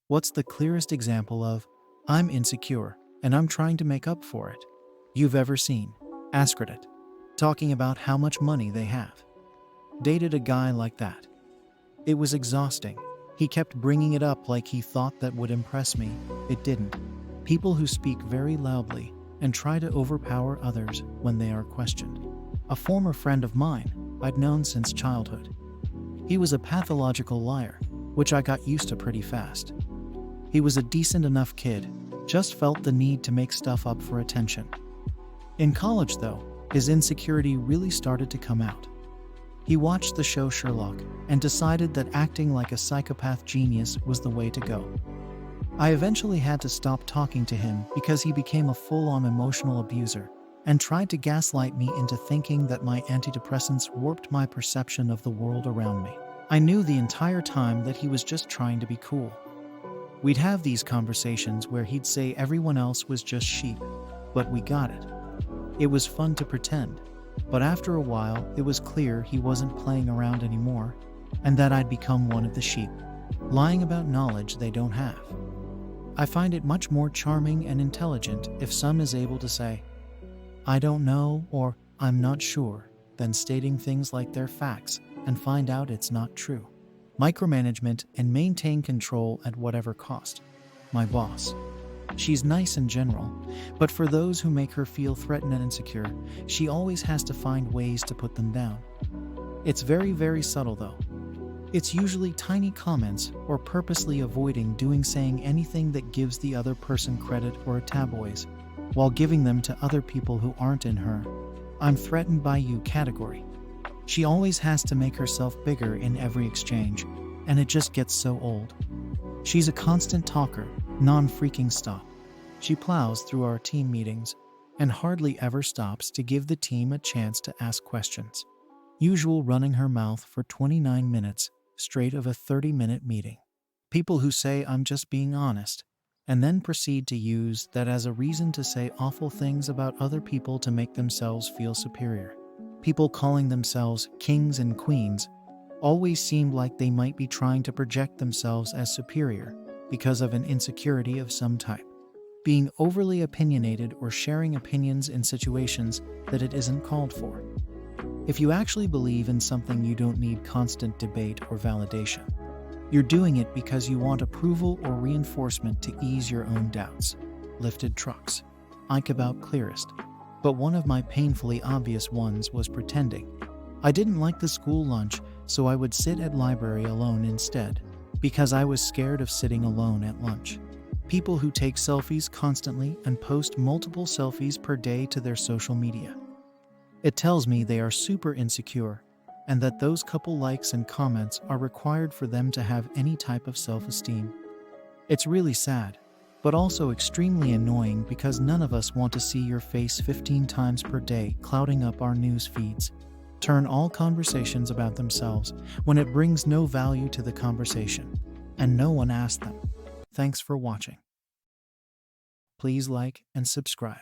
What's the clearest example of, I'm insecure and I'm trying to make up for it, you've ever seen? Asked it. Talking about how much money they have. Dated a guy like that. It was exhausting. He kept bringing it up like he thought that would impress me. It didn't. People who speak very loudly and try to overpower others when they are questioned. A former friend of mine I'd known since childhood. He was a pathological liar, which I got used to pretty fast. He was a decent enough kid, just felt the need to make stuff up for attention. In college, though, his insecurity really started to come out. He watched the show Sherlock and decided that acting like a psychopath genius was the way to go. I eventually had to stop talking to him because he became a full-on emotional abuser and tried to gaslight me into thinking that my antidepressants warped my perception of the world around me. I knew the entire time that he was just trying to be cool. We'd have these conversations where he'd say everyone else was just sheep, but we got it. It was fun to pretend, but after a while it was clear he wasn't playing around anymore, and that I'd become one of the sheep, lying about knowledge they don't have. I find it much more charming and intelligent if some is able to say, I don't know or I'm not sure, than stating things like they're facts and find out it's not true. Micromanagement and maintain control at whatever cost. My boss. She's nice in general, but for those who make her feel threatened and insecure, she always has to find ways to put them down. It's very, very subtle though. It's usually tiny comments or purposely avoiding saying anything that gives the other person credit or a tabloids, while giving them to other people who aren't in her I'm threatened by you category. She always has to make herself bigger in every exchange, and it just gets so old. She's a constant talker, non-freaking stop. She plows through our team meetings and hardly ever stops to give the team a chance to ask questions. Usual running her mouth for 29 minutes straight of a 30-minute meeting. People who say I'm just being honest, and then proceed to use that as a reason to say awful things about other people to make themselves feel superior. People calling themselves kings and queens always seemed like they might be trying to project themselves as superior because of an insecurity of some type. Being overly opinionated or sharing opinions in situations that it isn't called for. If you actually believe in something, you don't need constant debate or validation. You're doing it because you want approval or reinforcement to ease your own doubts. Lifted trucks. Ike about Clearest. But one of my painfully obvious ones was pretending. I didn't like the school lunch, so I would sit at library alone instead, because I was scared of sitting alone at lunch. People who take selfies constantly and post multiple selfies per day to their social media. It tells me they are super insecure, and that those couple likes and comments are required for them to have any type of self-esteem. It's really sad, but also extremely annoying because none of us want to see your face 15 times per day clouding up our news feeds. Turn all conversations about themselves when it brings no value to the conversation, and no one asked them. Thanks for watching. Please like and subscribe.